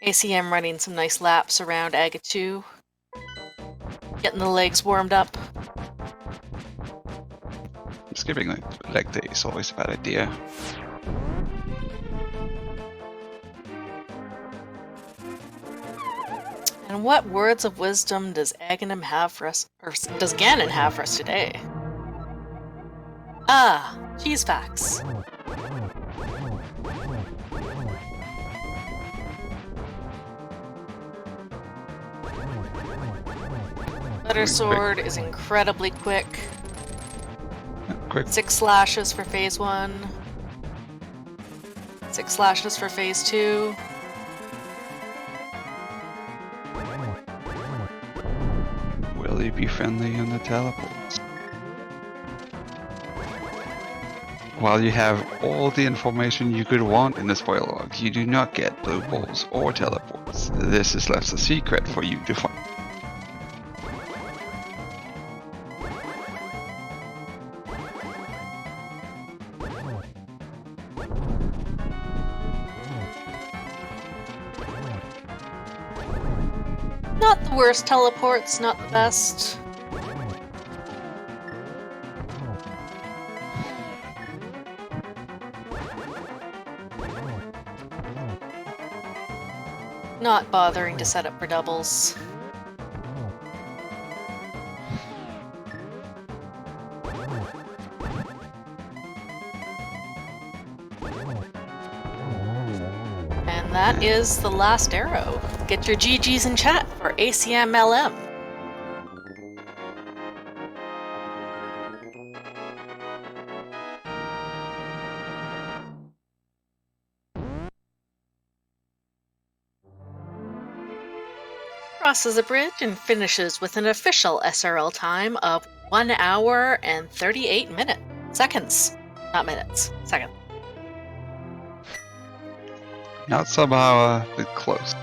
ACM running some nice laps around Aga 2. Getting the legs warmed up. Skipping leg day is always a bad idea. And what words of wisdom does Acmlm have for us, or does Ganon have for us today? Ah, cheese facts. Butter Sword is incredibly quick. 6 slashes for phase 1. 6 slashes for phase 2. Will you be friendly on the teleports? While you have all the information you could want in the spoiler log, you do not get blue balls or teleports. This is left a secret for you to find. Not the worst teleports, not the best. Not bothering to set up for doubles. And that is the last arrow. Get your GGs in chat for Acmlm. crosses a bridge and finishes with an official SRL time of 1 hour and 38 seconds. Not minutes, seconds. Not somehow a bit close.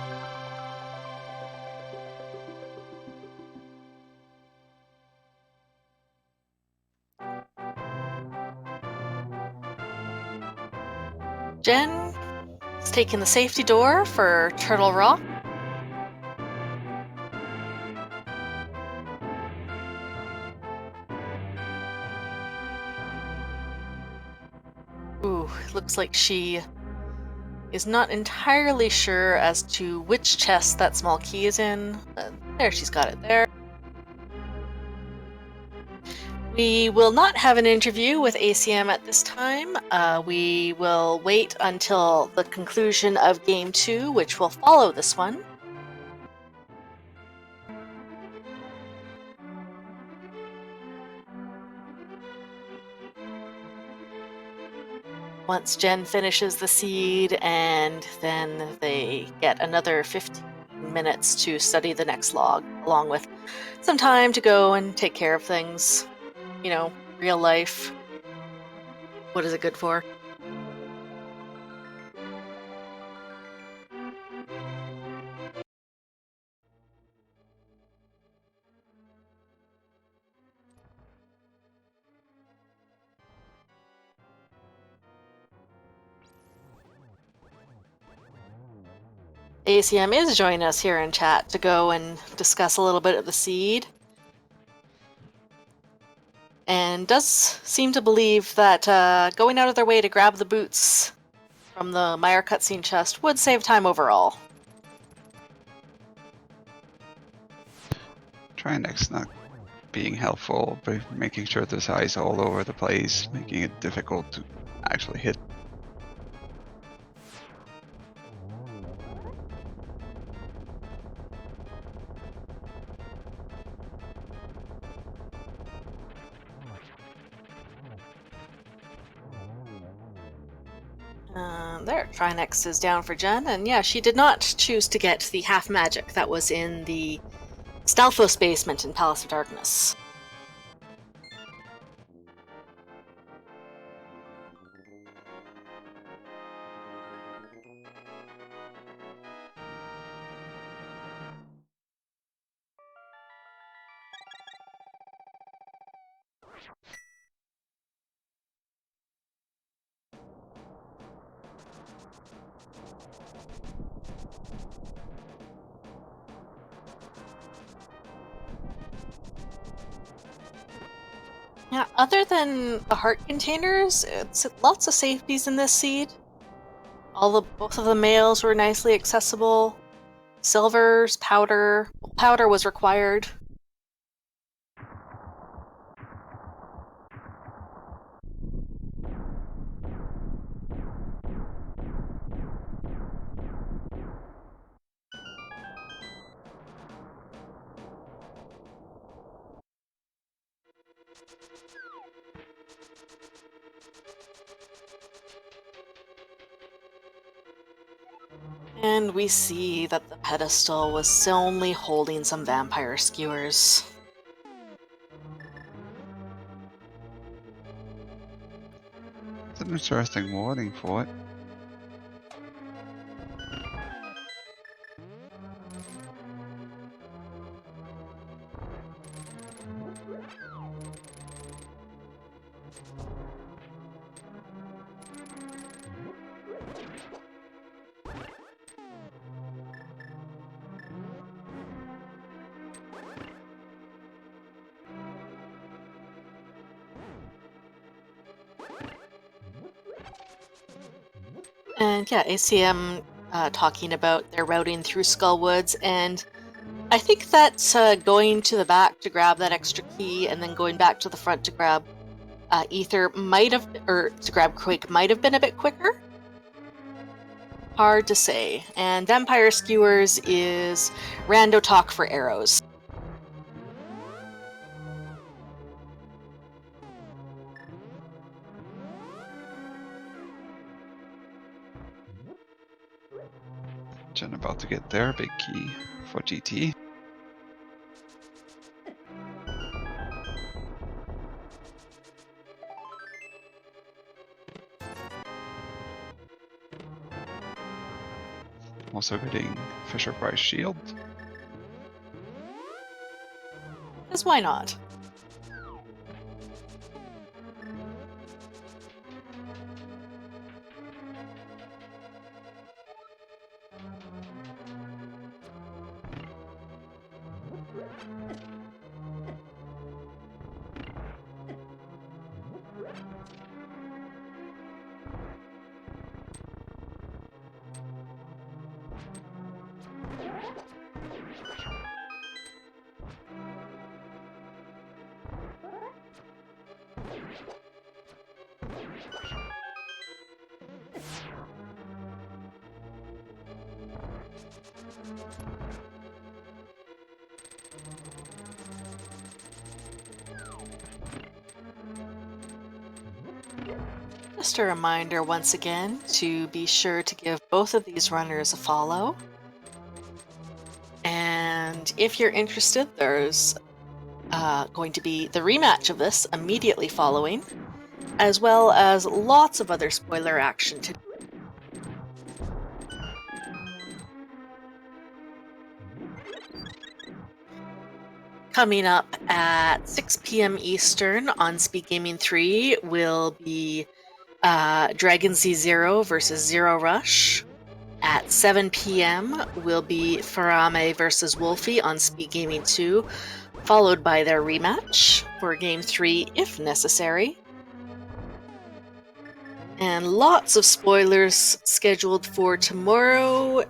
Jen is taking the safety door for Turtle Rock. Ooh, looks like she is not entirely sure as to which chest that small key is in. There, she's got it there. We will not have an interview with ACM at this time. We will wait until the conclusion of Game 2, which will follow this one. Once Jen finishes the seed, and then they get another 15 minutes to study the next log, along with some time to go and take care of things. You know, real life. What is it good for? ACM is joining us here in chat to go and discuss a little bit of the seed. And does seem to believe that going out of their way to grab the boots from the Meyer cutscene chest would save time overall. Trinex not being helpful, but making sure there's eyes all over the place, making it difficult to actually hit. There, Trinex is down for Jen, and yeah, she did not choose to get the half magic that was in the Stalfos basement in Palace of Darkness. Yeah, other than the heart containers, it's lots of safeties in this seed. Both of the males were nicely accessible. Silvers, powder was required. And we see that the pedestal was only holding some vampire skewers. It's an interesting wording for it. And yeah, ACM talking about their routing through Skullwoods, and I think that going to the back to grab that extra key and then going back to the front to grab Ether to grab Quake might have been a bit quicker. Hard to say. And Vampire Skewers is rando talk for arrows. Jen about to get their big key for GT. Also getting Fisher-Price Shield. Because why not? Just a reminder once again to be sure to give both of these runners a follow. And if you're interested, there's going to be the rematch of this immediately following, as well as lots of other spoiler action to coming up at 6 p.m. Eastern on Speed Gaming 3 will be Dragon Z0 versus Zero Rush. At 7 p.m. will be Farame versus Wolfie on Speed Gaming 2, followed by their rematch for Game 3 if necessary. And lots of spoilers scheduled for tomorrow.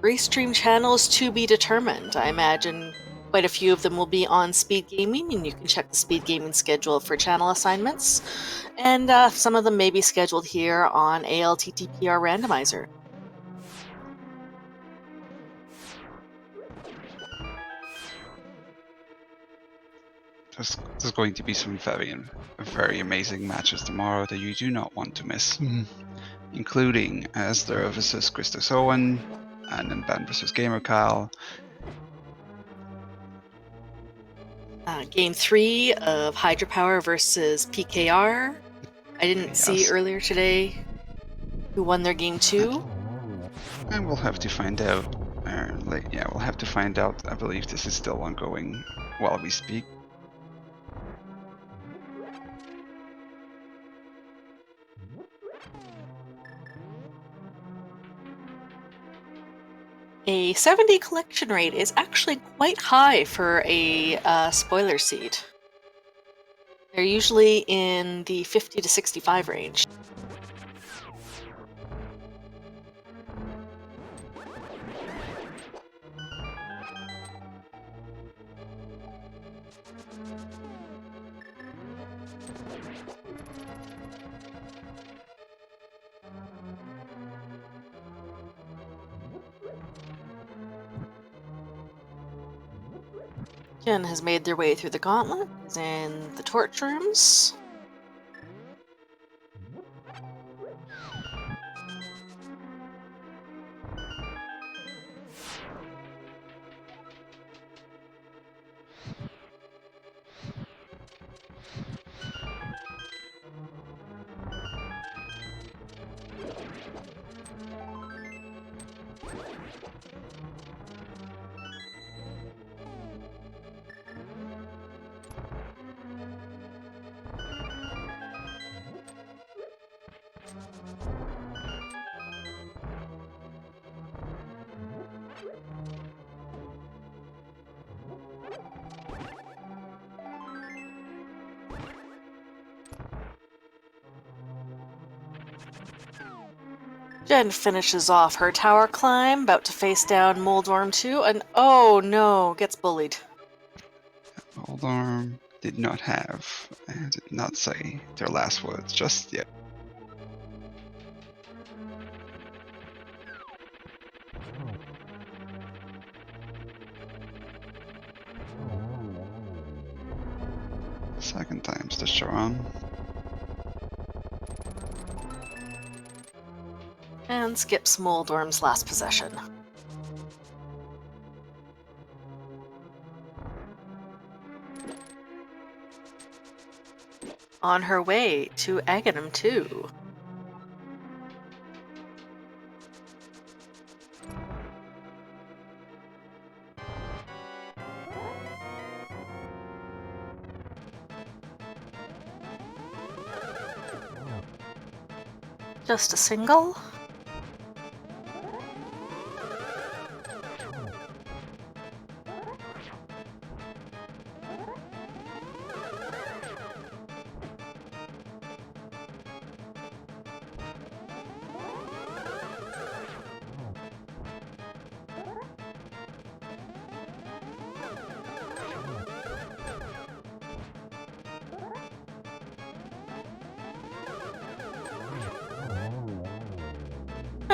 Restream channels to be determined. I imagine quite a few of them will be on Speed Gaming, and you can check the Speed Gaming schedule for channel assignments. And some of them may be scheduled here on ALTTPR Randomizer. There's going to be some very amazing matches tomorrow that you do not want to miss, including Asler versus Christos Owen, and then Ben versus Gamer Kyle. Game 3 of Hydropower versus PKR. I didn't see earlier today who won their Game 2. And we'll have to find out. We'll have to find out. I believe this is still ongoing while we speak. A 70 collection rate is actually quite high for a spoiler seed. They're usually in the 50 to 65 range. Jen has made their way through the gauntlet, is in the torch rooms. Jen finishes off her tower climb, about to face down Moldorm 2, and oh no, gets bullied. Moldorm did not say their last words just yet. Second time's the charm. And skips Moldorm's last possession. On her way to Acmlm 2. Just a single.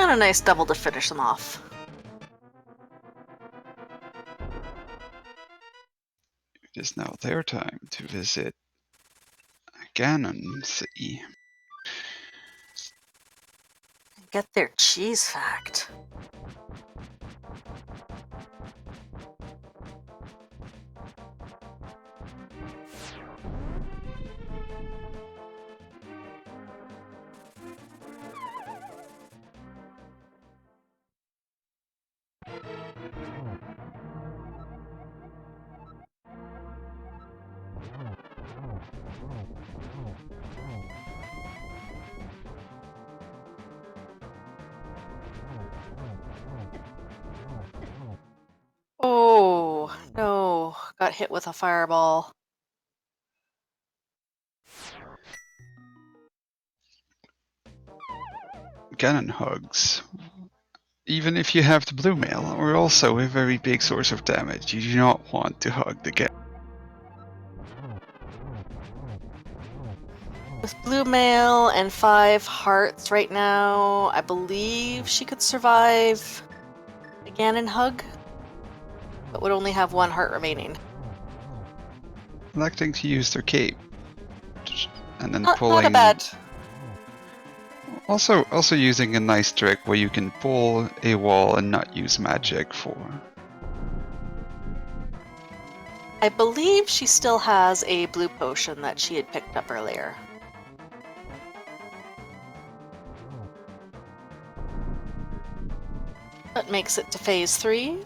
And a nice double to finish them off. It is now their time to visit Ganon City. Get their cheese fact. Oh, no. Got hit with a fireball. Ganon hugs. Even if you have the blue mail, are also a very big source of damage. You do not want to hug the Ganon. With blue mail and 5 hearts right now, I believe she could survive a Ganon hug, but would only have 1 heart remaining. Electing to use their cape. And then Not pulling... a bad. Also using a nice trick where you can pull a wall and not use magic for. I believe she still has a blue potion that she had picked up earlier. That makes it to phase 3.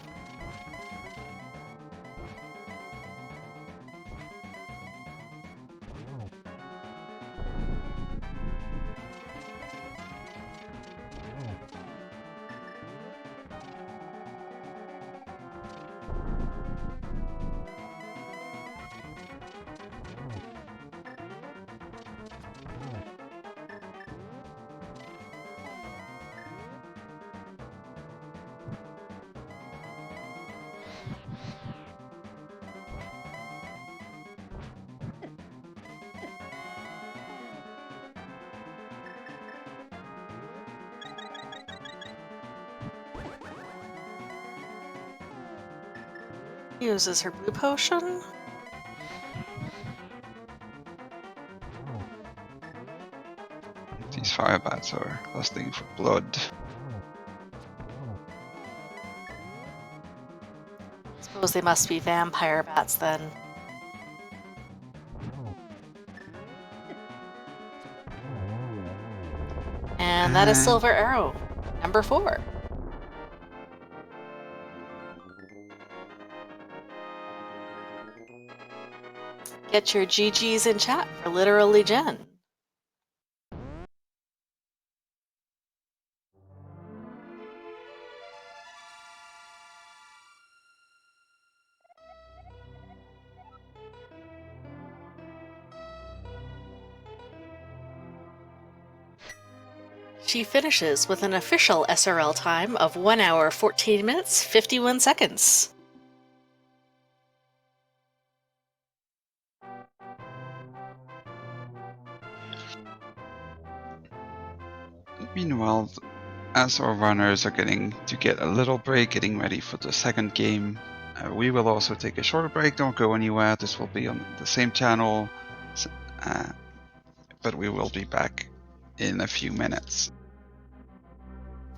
Uses her blue potion. These fire bats are lusting for blood. Suppose they must be vampire bats then. And that is Silver Arrow, number 4. Get your GGs in chat for literallyJenn. She finishes with an official SRL time of 1 hour, 14 minutes, 51 seconds. Meanwhile, as our runners are getting a little break, getting ready for the second game, we will also take a shorter break. Don't go anywhere. This will be on the same channel, but we will be back in a few minutes.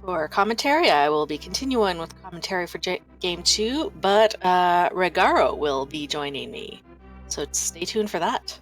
For commentary, I will be continuing with commentary for Game 2, but Regaro will be joining me. So stay tuned for that.